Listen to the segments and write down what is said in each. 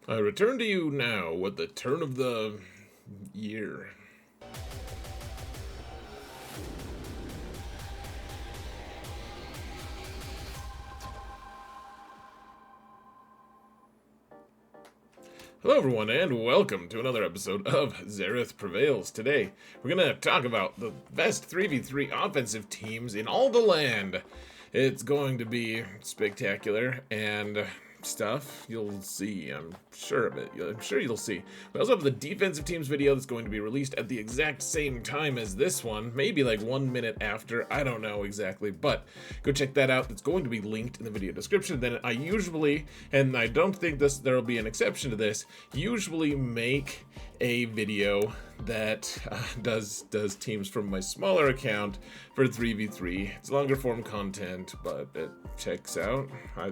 I return to you now with the turn of the year. Hello everyone and welcome to another episode of Zareth Prevails. Today we're going to talk about the best 3v3 offensive teams in all the land. It's going to be spectacular and stuff. You'll see, I'm sure of it. I'm sure you'll see. We also have the defensive teams video that's going to be released at the exact same time as this one, maybe like 1 minute after, I don't know exactly, but go check that out. It's going to be linked in the video description. Then I usually, and I don't think there will be an exception to this, usually make a video that does teams from my smaller account for 3v3. It's longer form content, but it checks out,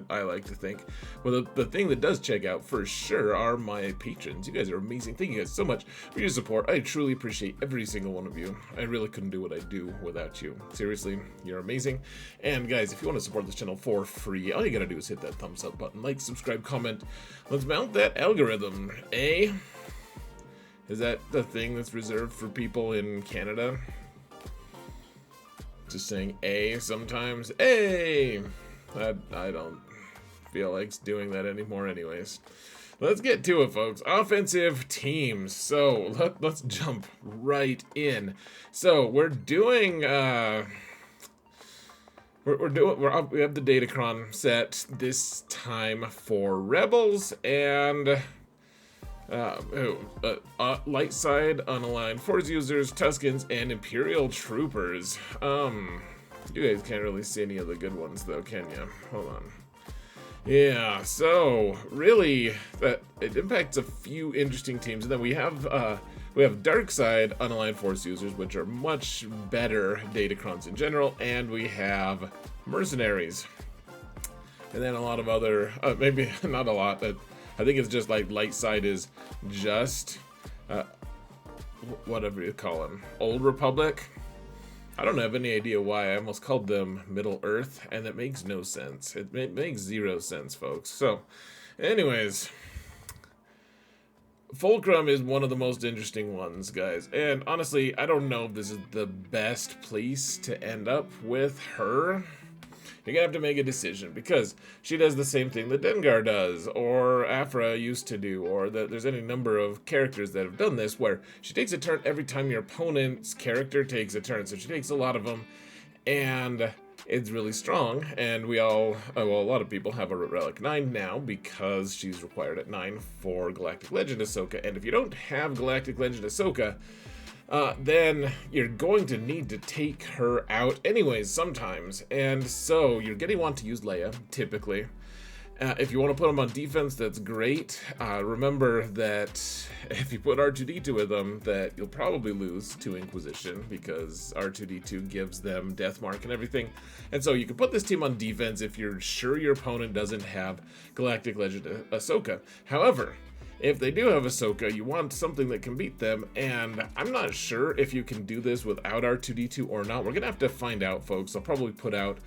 I like to think. Well, the thing that does check out for sure are my patrons. You guys are amazing. Thank you guys so much for your support. I truly appreciate every single one of you. I really couldn't do what I do without you. Seriously, you're amazing. And guys, if you want to support this channel for free, all you gotta do is hit that thumbs up button, like, subscribe, comment. Let's mount that algorithm, eh? Is that the thing that's reserved for people in Canada? Just saying A sometimes. A! I don't feel like doing that anymore anyways. Let's get to it, folks. Offensive teams. So let's jump right in. So we're doing we have the Datacron set this time for Rebels and light side unaligned Force users, Tuskens, and Imperial troopers. You guys can't really see any of the good ones though, can you? Hold on. Yeah, so really that it impacts a few interesting teams, and then we have dark side unaligned Force users, which are much better Datacrons in general, and we have mercenaries, and then a lot of other maybe not a lot, but I think it's just like light side is just whatever you call them, Old Republic. I don't have any idea why I almost called them Middle Earth, and it makes no sense. It makes zero sense, folks. So, anyways, Fulcrum is one of the most interesting ones, guys. And honestly, I don't know if this is the best place to end up with her. You're gonna have to make a decision, because she does the same thing that Dengar does, or Aphra used to do, or there's any number of characters that have done this, where she takes a turn every time your opponent's character takes a turn. So she takes a lot of them, and it's really strong, and we all, well, a lot of people have a Relic 9 now, because she's required at 9 for Galactic Legend Ahsoka, and if you don't have Galactic Legend Ahsoka, then you're going to need to take her out anyways sometimes, and so you're going to want to use Leia, typically. If you want to put them on defense, that's great. Remember that if you put R2-D2 with them, that you'll probably lose to Inquisition, because R2-D2 gives them Death Mark and everything. And so you can put this team on defense if you're sure your opponent doesn't have Galactic Legend Ahsoka. However, if they do have Ahsoka, you want something that can beat them, and I'm not sure if you can do this without R2-D2 or not. We're gonna have to find out, folks. I'll probably put out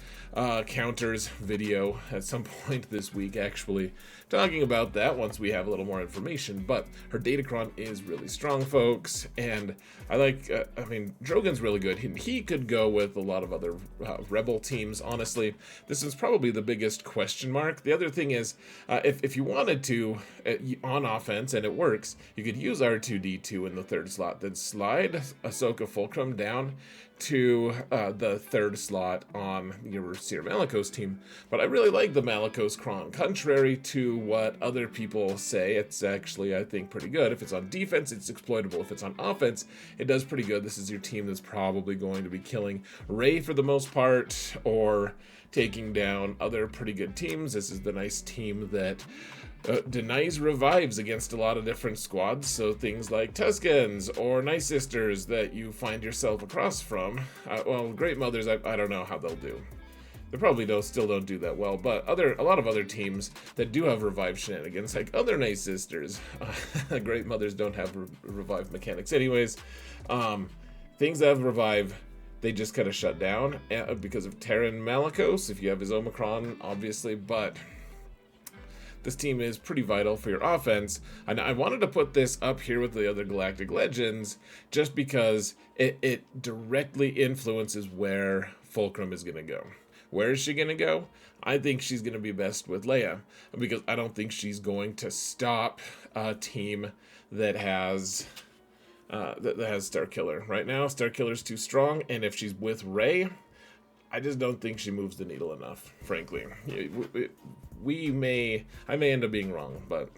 counters video at some point this week, actually, talking about that once we have a little more information. But her Datacron is really strong, folks, and I like, I mean, Drogon's really good. He could go with a lot of other Rebel teams, honestly. This is probably the biggest question mark. The other thing is, if you wanted to, on offense, and it works, you could use R2-D2 in the third slot, then slide Ahsoka Fulcrum down to the third slot on your Seer Malicos team. But I really like the Malicos Kron. Contrary to what other people say, it's actually, I think, pretty good. If it's on defense, it's exploitable. If it's on offense, it does pretty good. This is your team that's probably going to be killing Rey for the most part, or taking down other pretty good teams. This is the nice team that denies revives against a lot of different squads, so things like Tuskens or Nightsisters that you find yourself across from. Well, Great Mothers, I don't know how they'll do. They probably still don't do that well, but a lot of other teams that do have revive shenanigans, like other Nightsisters, Great Mothers don't have revive mechanics anyways. Things that have revive, they just kind of shut down because of Taron Malicos, if you have his Omicron, obviously, but this team is pretty vital for your offense. And I wanted to put this up here with the other Galactic Legends just because it directly influences where Fulcrum is going to go. Where is she going to go? I think she's going to be best with Leia, because I don't think she's going to stop a team that has Starkiller. Right now, Starkiller's too strong, and if she's with Rey, I just don't think she moves the needle enough, frankly. I may end up being wrong, but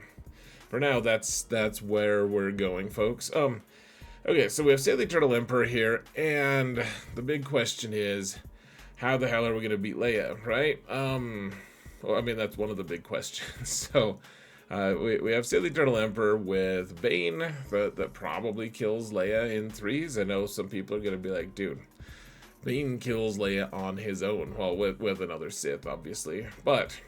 for now, that's where we're going, folks. Okay, so we have Sith Eternal Emperor here, and the big question is, how the hell are we going to beat Leia, right? Well, I mean, that's one of the big questions. So, we have Sith Eternal Emperor with Bane, that probably kills Leia in 3s. I know some people are going to be like, dude, Bane kills Leia on his own. Well, with another Sith, obviously. But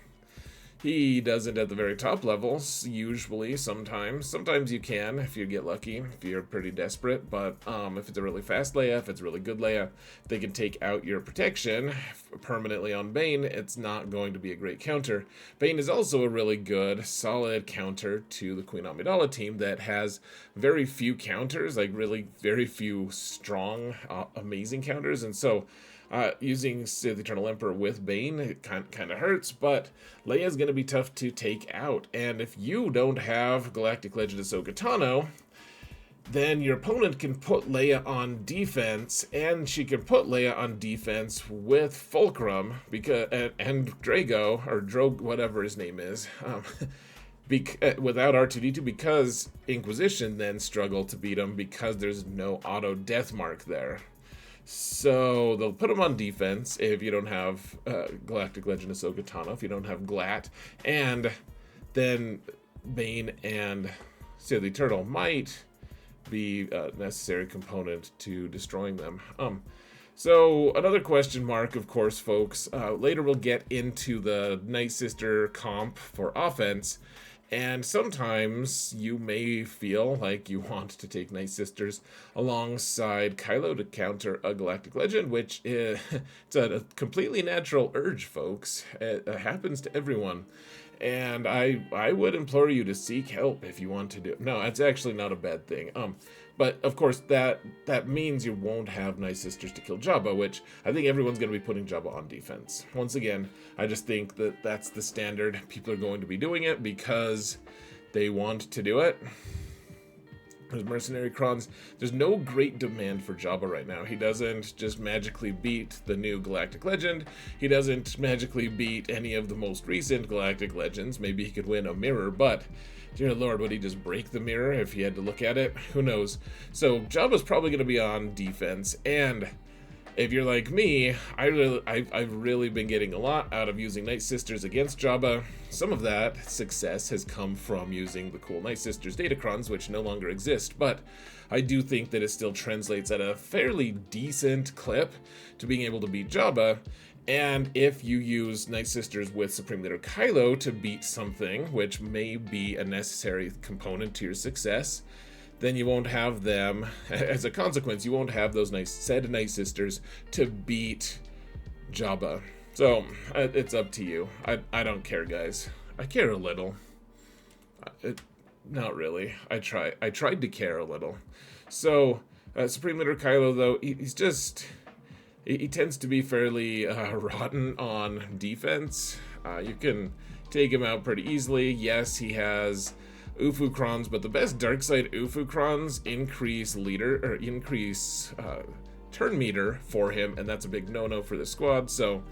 he doesn't at the very top levels, usually, sometimes. Sometimes you can, if you get lucky, if you're pretty desperate. But if it's a really fast Leia, if it's a really good Leia, if they can take out your protection permanently on Bane, it's not going to be a great counter. Bane is also a really good, solid counter to the Queen Amidala team that has very few counters, like really very few strong, amazing counters. And so using Sith Eternal Emperor with Bane, it kind of hurts, but Leia's going to be tough to take out. And if you don't have Galactic Legend Ahsoka Tano, then your opponent can put Leia on defense, and she can put Leia on defense with Fulcrum and Drago, or Drogue, whatever his name is, without R2-D2, because Inquisition then struggle to beat him because there's no auto death mark there. So they'll put him on defense if you don't have Galactic Legend Ahsoka Tano, if you don't have GLAT, and then Bane and Sith Eternal might be a necessary component to destroying them. So another question mark, of course, folks. Later we'll get into the Nightsister comp for offense. And sometimes you may feel like you want to take Nightsisters alongside Kylo to counter a Galactic Legend, which is it's a completely natural urge, folks. It happens to everyone. And I would implore you to seek help if you want to do it. No, it's actually not a bad thing. But of course that means you won't have Nightsisters to kill Jabba, which I think everyone's going to be putting Jabba on defense. Once again, I just think that that's the standard. People are going to be doing it because they want to do it. There's mercenary crons. There's no great demand for Jabba right now. He doesn't just magically beat the new Galactic Legend. He doesn't magically beat any of the most recent Galactic Legends. Maybe he could win a mirror, but dear Lord, would he just break the mirror if he had to look at it? Who knows? So Jabba's probably going to be on defense, and if you're like me, I've really been getting a lot out of using Nightsisters against Jabba. Some of that success has come from using the cool Nightsisters Datacrons, which no longer exist, but I do think that it still translates at a fairly decent clip to being able to beat Jabba. And if you use Nightsisters with Supreme Leader Kylo to beat something, which may be a necessary component to your success, then you won't have them, as a consequence, you won't have those said Nightsisters to beat Jabba. So, it's up to you. I don't care, guys. I care a little. Not really. I tried to care a little. So, Supreme Leader Kylo, though, he tends to be fairly rotten on defense. You can take him out pretty easily. Yes, he has Ufu Crons, but the best dark side Ufu Crons increase turn meter for him, and that's a big no-no for the squad. So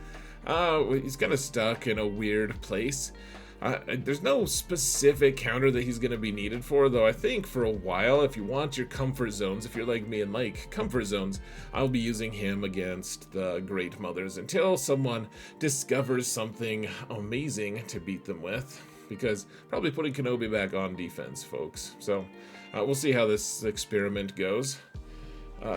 he's kind of stuck in a weird place. There's no specific counter that he's going to be needed for, though I think for a while, if you want your comfort zones, if you're like me and like comfort zones, I'll be using him against the Great Mothers until someone discovers something amazing to beat them with. Because probably putting Kenobi back on defense, folks. So we'll see how this experiment goes.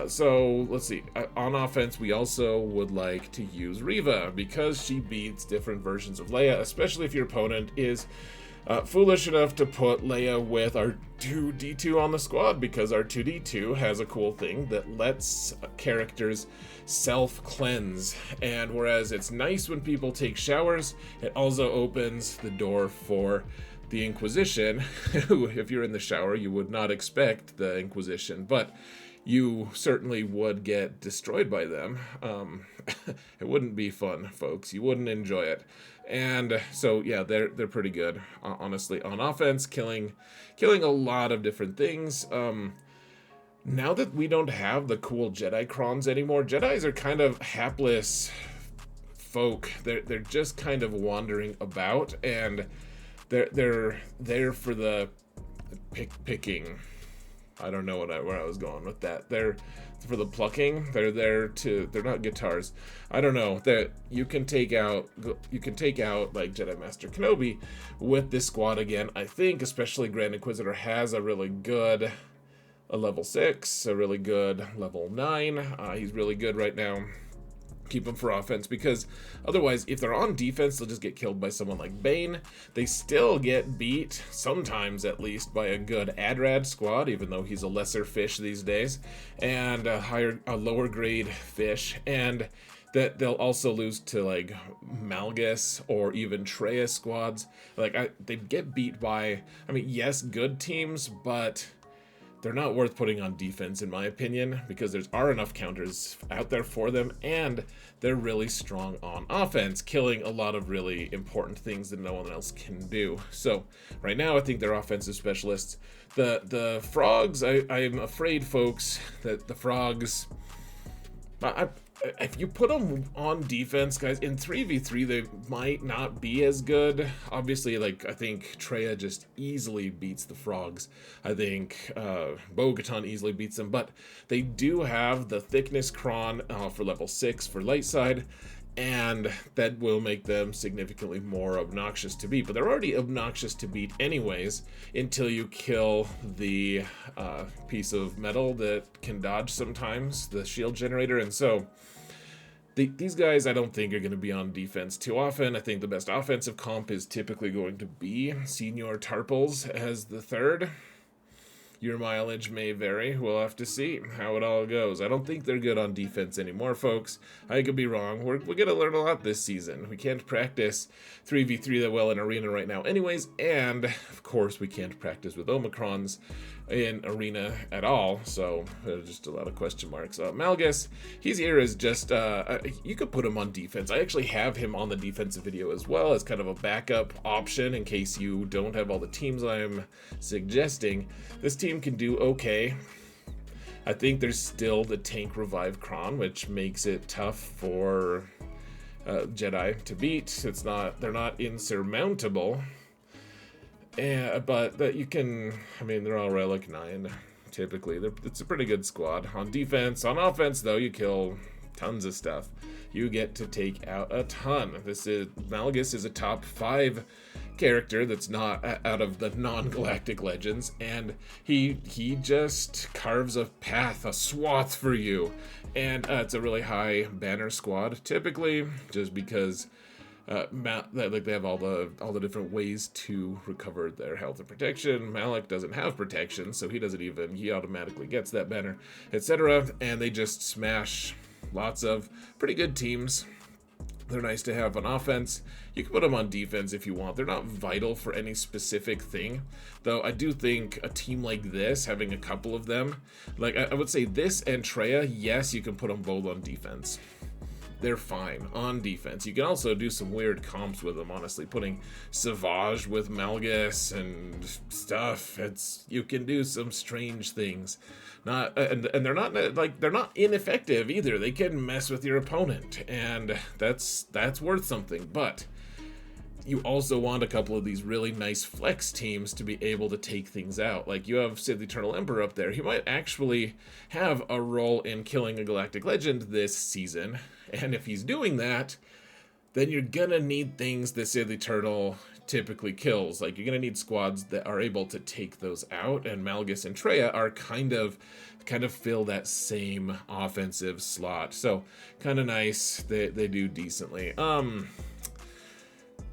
So let's see. On offense, we also would like to use Reva because she beats different versions of Leia, especially if your opponent is foolish enough to put Leia with our 2D2 on the squad because our 2D2 has a cool thing that lets characters self-cleanse. And whereas it's nice when people take showers, it also opens the door for the Inquisition, who, if you're in the shower, you would not expect the Inquisition, but you certainly would get destroyed by them. It wouldn't be fun, folks. You wouldn't enjoy it. And so, yeah, they're pretty good, honestly, on offense, killing a lot of different things. Now that we don't have the cool Jedi crons anymore, Jedis are kind of hapless folk. They're just kind of wandering about, and they're there for the picking. I don't know where I was going with that. They're for the plucking. They're not guitars. I don't know. That you can take out like Jedi Master Kenobi with this squad again. I think especially Grand Inquisitor has a really good level 6, a really good level 9. He's really good right now. Keep them for offense, because otherwise, if they're on defense, they'll just get killed by someone like Bane. They still get beat, sometimes at least, by a good Adrad squad, even though he's a lesser fish these days, and a lower grade fish, and that they'll also lose to like Malgus or even Traya squads. Like they get beat by, I mean, yes, good teams, but they're not worth putting on defense, in my opinion, because there are enough counters out there for them, and they're really strong on offense, killing a lot of really important things that no one else can do. So right now, I think they're offensive specialists. The frogs, I'm afraid, folks, that the frogs, if you put them on defense, guys, in 3v3, they might not be as good. Obviously, like, I think Traya just easily beats the frogs. I think Bo-Katan easily beats them, but they do have the thickness cron for level 6 for light side, and that will make them significantly more obnoxious to beat. But they're already obnoxious to beat anyways, until you kill the piece of metal that can dodge sometimes, the shield generator. And so these guys, I don't think, are going to be on defense too often. I think the best offensive comp is typically going to be Senior Tarples as the third. Your mileage may vary. We'll have to see how it all goes. I don't think they're good on defense anymore, folks. I could be wrong. We're going to learn a lot this season. We can't practice 3v3 that well in Arena right now anyways, and of course we can't practice with Omicrons in Arena at all, so just a lot of question marks. Malgus, he's here as just, you could put him on defense. I actually have him on the defensive video as well as kind of a backup option in case you don't have all the teams I'm suggesting. This team can do okay. I think there's still the tank revive cron, which makes it tough for Jedi to beat. They're not insurmountable. But that you can, I mean, they're all Relic 9, typically. It's a pretty good squad. On defense, on offense, though, you kill tons of stuff. You get to take out a ton. Malgus is a top 5 character that's not out of the non-galactic legends, and he just carves a path, a swath for you. And it's a really high banner squad, typically, just because they have all the different ways to recover their health and protection. Malak doesn't have protection, so he automatically gets that banner, etc. And they just smash lots of pretty good teams. They're nice to have on offense. You can put them on defense if you want. They're not vital for any specific thing, though I do think a team like this, having a couple of them, like I would say this and Traya, yes, you can put them both on defense. They're fine on defense. You can also do some weird comps with them, honestly. Putting Savage with Malgus and stuff. You can do some strange things. And they're not ineffective either. They can mess with your opponent, and that's worth something. But you also want a couple of these really nice flex teams to be able to take things out. Like, you have Sith Eternal Emperor up there. He might actually have a role in killing a galactic legend this season. And if he's doing that, then you're gonna need things that Sith Eternal typically kills. Like, you're gonna need squads that are able to take those out, and Malgus and Traya are kind of fill that same offensive slot. So kind of nice. They do decently.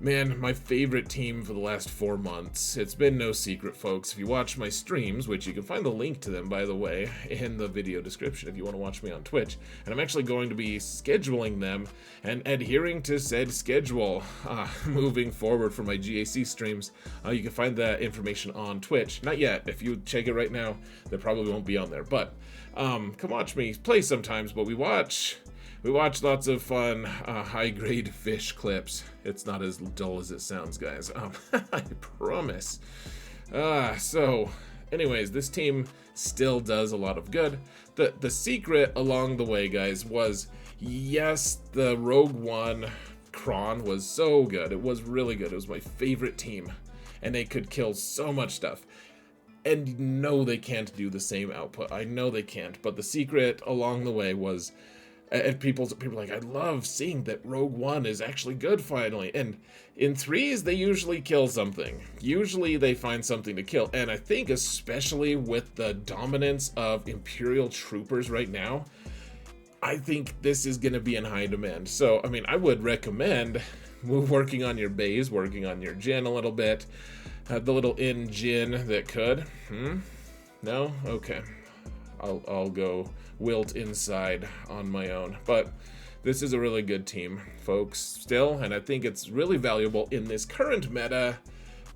Man, my favorite team for the last 4 months. It's been no secret, folks. If you watch my streams, which you can find the link to them, by the way, in the video description if you want to watch me on Twitch, and I'm actually going to be scheduling them and adhering to said schedule moving forward for my GAC streams. You can find that information on Twitch. Not yet. If you check it right now, they probably won't be on there. But come watch me play sometimes, but we watch lots of fun, high-grade fish clips. It's not as dull as it sounds, guys. I promise. So, anyways, this team still does a lot of good. The secret along the way, guys, was, yes, the Rogue One Kron was so good. It was really good. It was my favorite team. And they could kill so much stuff. And no, they can't do the same output. I know they can't. But the secret along the way was... And people are like, I love seeing that Rogue One is actually good finally. And in 3s, they usually kill something. Usually they find something to kill. And I think especially with the dominance of Imperial troopers right now, I think this is going to be in high demand. So, I mean, I would recommend working on your bays, working on your Jin a little bit. The little in-Jin that could. No? Okay. I'll go wilt inside on my own. But this is a really good team, folks, still, and I think it's really valuable in this current meta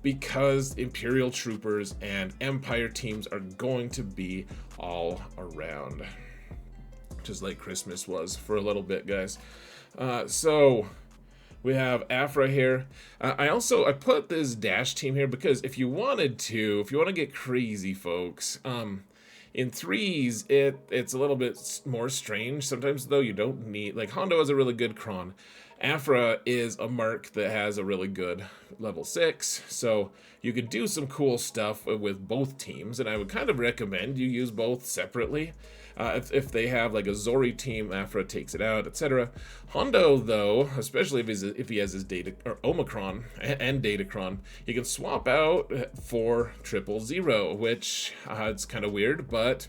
because Imperial troopers and Empire teams are going to be all around. Just like Christmas was for a little bit, guys. So we have Aphra here. I put this Dash team here because if you want to get crazy, folks, in 3s, it's a little bit more strange. Sometimes, though, you don't need... Like, Hondo has a really good Kron. Aphra is a Merc that has a really good level 6. So you could do some cool stuff with both teams. And I would kind of recommend you use both separately. If they have, like, a Zori team, Aphra takes it out, etc. Hondo, though, especially if he has his Omicron and Datacron, he can swap out for 000, which it's kind of weird, but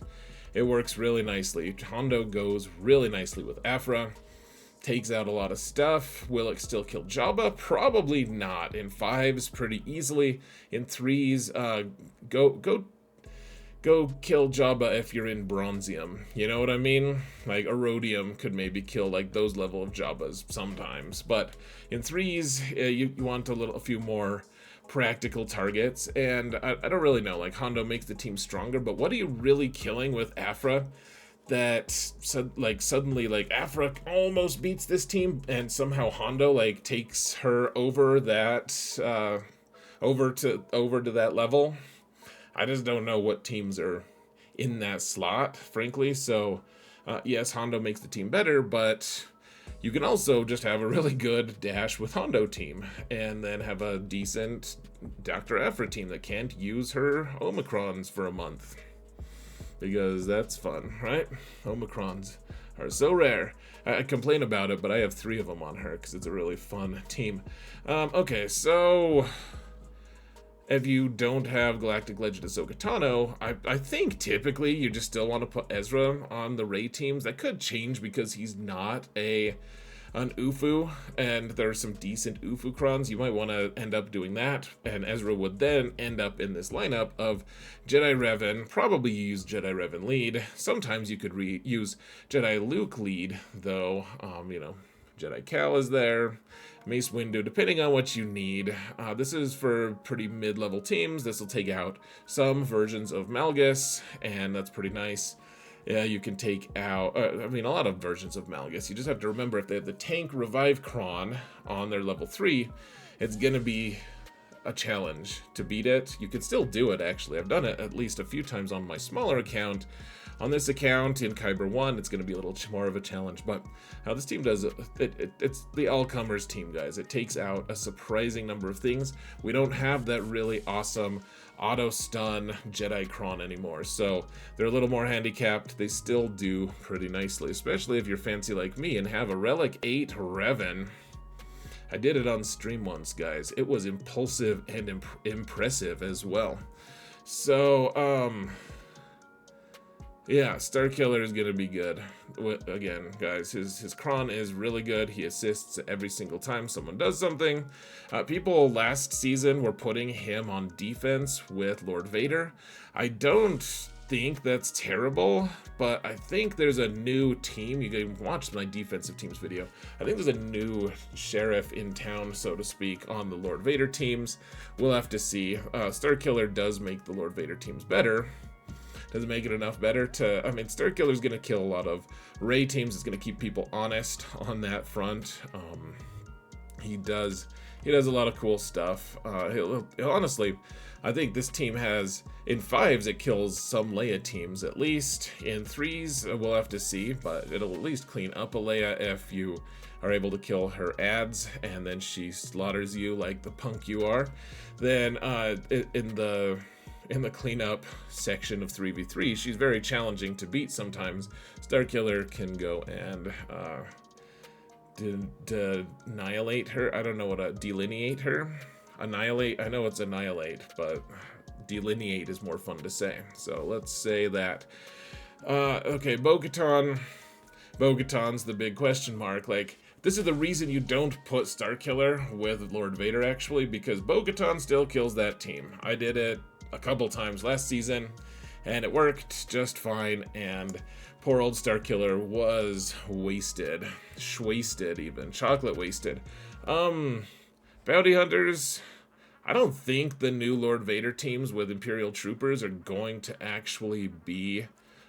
it works really nicely. Hondo goes really nicely with Aphra, takes out a lot of stuff. Will it still kill Jabba? Probably not. In 5s, pretty easily. In 3s, go kill Jabba if you're in Bronzium. You know what I mean? Like, Erodium could maybe kill, like, those level of Jabbas sometimes. But in 3s, you want a few more practical targets. And I don't really know. Like, Hondo makes the team stronger. But what are you really killing with Aphra that, suddenly, like, Aphra almost beats this team and somehow Hondo, like, takes her over that, over to that level? I just don't know what teams are in that slot, frankly. So, yes, Hondo makes the team better, but you can also just have a really good Dash with Hondo team and then have a decent Dr. Aphra team that can't use her Omicrons for a month. Because that's fun, right? Omicrons are so rare. I complain about it, but I have 3 of them on her because it's a really fun team. Okay, so... If you don't have Galactic Legend Ahsoka Tano, I think typically you just still want to put Ezra on the Rey teams. That could change because he's not an Ufu, and there are some decent Ufu Krons. You might want to end up doing that, and Ezra would then end up in this lineup of Jedi Revan. Probably you use Jedi Revan lead. Sometimes you could use Jedi Luke lead, though, Jedi Cal is there. Mace Windu, depending on what you need. This is for pretty mid-level teams. This will take out some versions of Malgus, and that's pretty nice. Yeah, you can take out, a lot of versions of Malgus. You just have to remember if they have the tank revive Kron on their level 3, it's going to be a challenge to beat it. You can still do it, actually. I've done it at least a few times on my smaller account. On this account, in Kyber 1, it's going to be a little more of a challenge, but how this team does it, it's the all-comers team, guys. It takes out a surprising number of things. We don't have that really awesome auto-stun Jedi Kron anymore, so they're a little more handicapped. They still do pretty nicely, especially if you're fancy like me and have a Relic 8 Revan. I did it on stream once, guys. It was impulsive and impressive as well. So, Yeah, Starkiller is gonna be good. Again, guys, his cron is really good. He assists every single time someone does something. People last season were putting him on defense with Lord Vader. I don't think that's terrible, but I think there's a new team. You can watch my defensive teams video. I think there's a new sheriff in town, so to speak, on the Lord Vader teams. We'll have to see. Starkiller does make the Lord Vader teams better. Doesn't make it enough better to, I mean, Starkiller's going to kill a lot of Rey teams. It's going to keep people honest on that front. He does a lot of cool stuff. Honestly, I think this team has, in 5s, it kills some Leia teams at least. In 3s, we'll have to see, but it'll at least clean up a Leia if you are able to kill her ads, and then she slaughters you like the punk you are. Then in the cleanup section of 3v3, she's very challenging to beat sometimes. Starkiller can go and annihilate her. I don't know what delineate her. Annihilate, I know it's annihilate, but delineate is more fun to say. So let's say that. Okay, Bo-Katan's the big question mark. Like, this is the reason you don't put Starkiller with Lord Vader, actually, because Bo-Katan still kills that team. I did it a couple times last season, and it worked just fine, and poor old Starkiller was wasted. Shwasted even. Chocolate wasted. Bounty Hunters, I don't think the new Lord Vader teams with Imperial Troopers are going to actually be...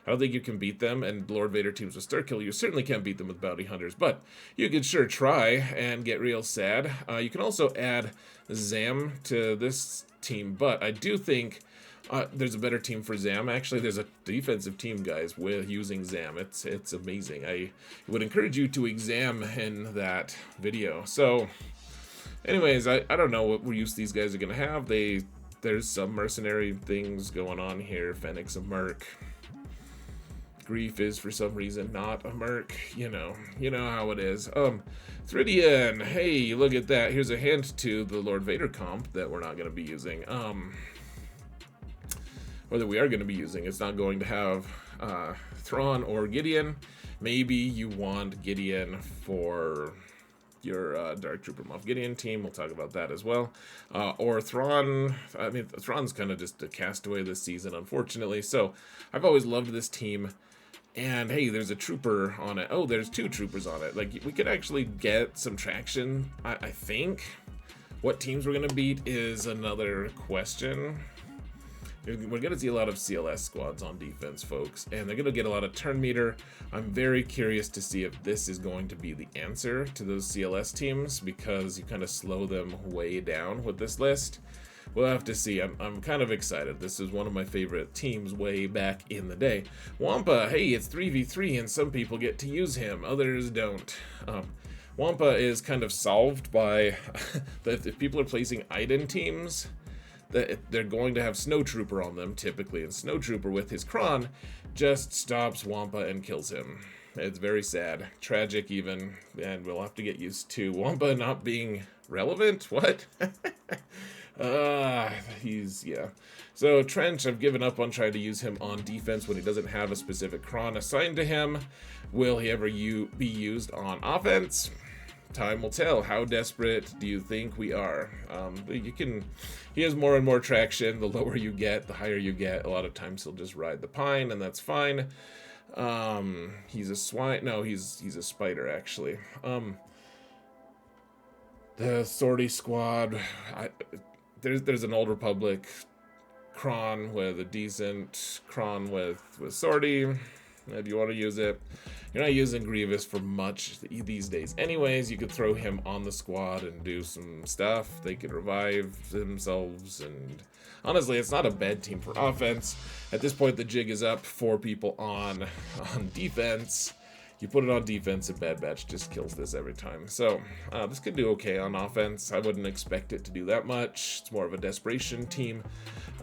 I don't think you can beat them, and Lord Vader teams with Starkiller, you certainly can't beat them with Bounty Hunters, but you could sure try and get real sad. You can also add Zam to this team, but I do think there's a better team for Zam. Actually, there's a defensive team, guys, with using Zam. It's amazing. I would encourage you to examine that video. So, anyways, I don't know what use these guys are going to have. There's some mercenary things going on here. Fennec's a merc. Grief is for some reason not a merc. You know how it is. Thridian, hey, look at that. Here's a hint to the Lord Vader comp that we're not going to be using. Or that we are going to be using. It's not going to have Thrawn or Gideon. Maybe you want Gideon for your Dark Trooper Moff Gideon team. We'll talk about that as well. Or Thrawn. I mean, Thrawn's kind of just a castaway this season, unfortunately. So I've always loved this team. And hey, there's a trooper on it. Oh, there's 2 troopers on it. Like, we could actually get some traction, I think. What teams we're going to beat is another question. We're going to see a lot of CLS squads on defense, folks, and they're going to get a lot of turn meter. I'm very curious to see if this is going to be the answer to those CLS teams, because you kind of slow them way down with this list. We'll have to see. I'm kind of excited. This is one of my favorite teams way back in the day. Wampa, hey, it's 3v3, and some people get to use him, others don't. Wampa is kind of solved by if people are placing Iden teams, that they're going to have Snow Trooper on them, typically, and Snow Trooper with his cron just stops Wampa and kills him. It's very sad, tragic even, and we'll have to get used to Wampa not being relevant. What? Yeah. So Trench, I've given up on trying to use him on defense when he doesn't have a specific cron assigned to him. Will he ever be used on offense? Time will tell. How desperate do you think we are? He has more and more traction. The lower you get, the higher you get. A lot of times he'll just ride the pine, and that's fine. He's a swine. No, he's a spider, actually. The Sortie squad. There's an Old Republic cron with a decent cron with Sortie. If you want to use it. You're not using Grievous for much these days. Anyways, you could throw him on the squad and do some stuff. They could revive themselves, and honestly, it's not a bad team for offense. At this point, the jig is up. 4 people on defense. You put it on defense, and Bad Batch just kills this every time. So, this could do okay on offense. I wouldn't expect it to do that much. It's more of a desperation team.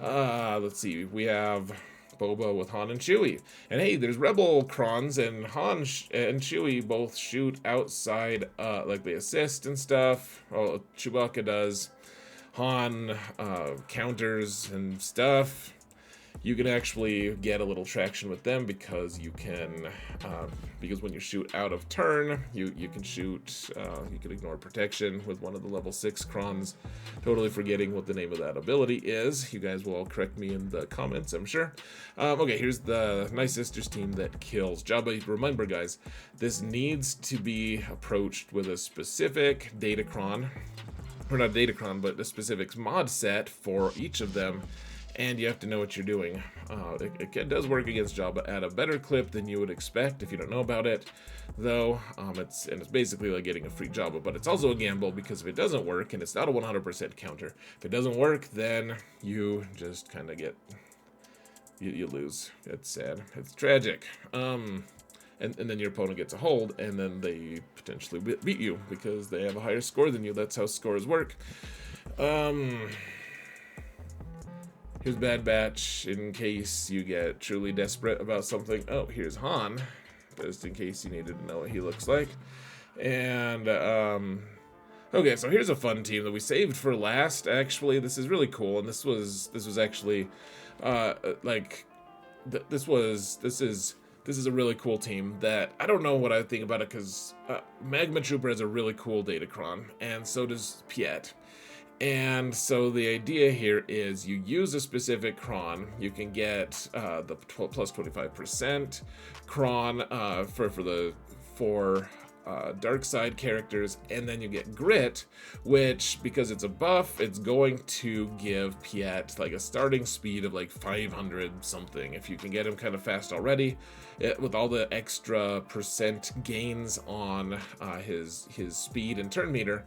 Let's see. We have Boba with Han and Chewie. And hey, there's Rebel crons, and Han and Chewie both shoot outside, like they assist and stuff. Oh, Chewbacca does. Han counters and stuff. you can actually get a little traction with them because you can, because when you shoot out of turn, you can shoot, you can ignore protection with one of the level 6 crons. Totally forgetting what the name of that ability is. You guys will all correct me in the comments, I'm sure. Okay, here's the Nightsister's team that kills Jabba. Remember, guys, this needs to be approached with a specific Datacron, or not Datacron, but a specific mod set for each of them. And you have to know what you're doing. It does work against Jabba at a better clip than you would expect if you don't know about it, though. It's basically like getting a free Jabba, but it's also a gamble because if it doesn't work, and it's not a 100% counter, if it doesn't work, then you just kind of get, you lose. It's sad. It's tragic. And then your opponent gets a hold, and then they potentially beat you because they have a higher score than you. That's how scores work. Here's Bad Batch, in case you get truly desperate about something. Oh, here's Han, just in case you needed to know what he looks like. And, okay, so here's a fun team that we saved for last, actually. This is really cool, and this was actually, this is a really cool team that, I don't know what I think about it, because Magma Trooper has a really cool Datacron, and so does Piet. And so the idea here is you use a specific cron. You can get the plus 25% cron for dark side characters, and then you get grit, which, because it's a buff, it's going to give Piet like a starting speed of like 500 something if you can get him kind of fast already, with all the extra percent gains on his speed and turn meter.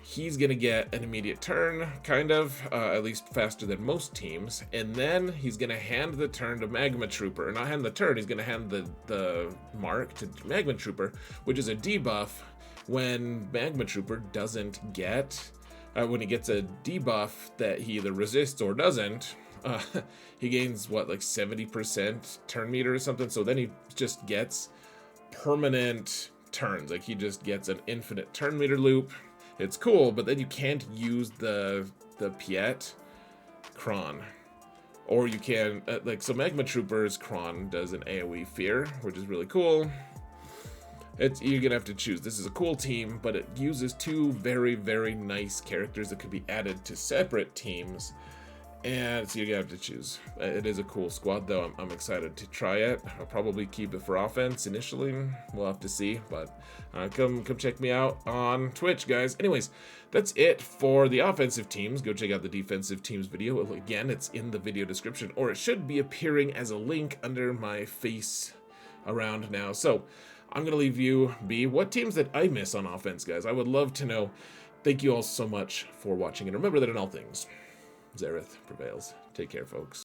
He's going to get an immediate turn, kind of, at least faster than most teams, and then he's going to hand the turn to Magma Trooper. Or not hand the turn, he's going to hand the mark to Magma Trooper, which is a debuff when Magma Trooper doesn't get, when he gets a debuff that he either resists or doesn't, he gains, what, like 70% turn meter or something, so then he just gets permanent turns, like he just gets an infinite turn meter loop. It's cool, but then you can't use the Piet cron. Or you can, so Magma Trooper's cron does an AoE fear, which is really cool. You're gonna have to choose. This is a cool team, but it uses two very, very nice characters that could be added to separate teams. And so you're gonna have to choose. It is a cool squad, though. I'm excited to try it. I'll probably keep it for offense initially. We'll have to see, but come check me out on Twitch, guys. Anyways, that's it for the offensive teams. Go check out the defensive teams video. Again, it's in the video description, or it should be appearing as a link under my face around now. So I'm gonna leave you be. What teams that I miss on offense, guys? I would love to know. Thank you all so much for watching, and remember that in all things, Zareth prevails. Take care, folks.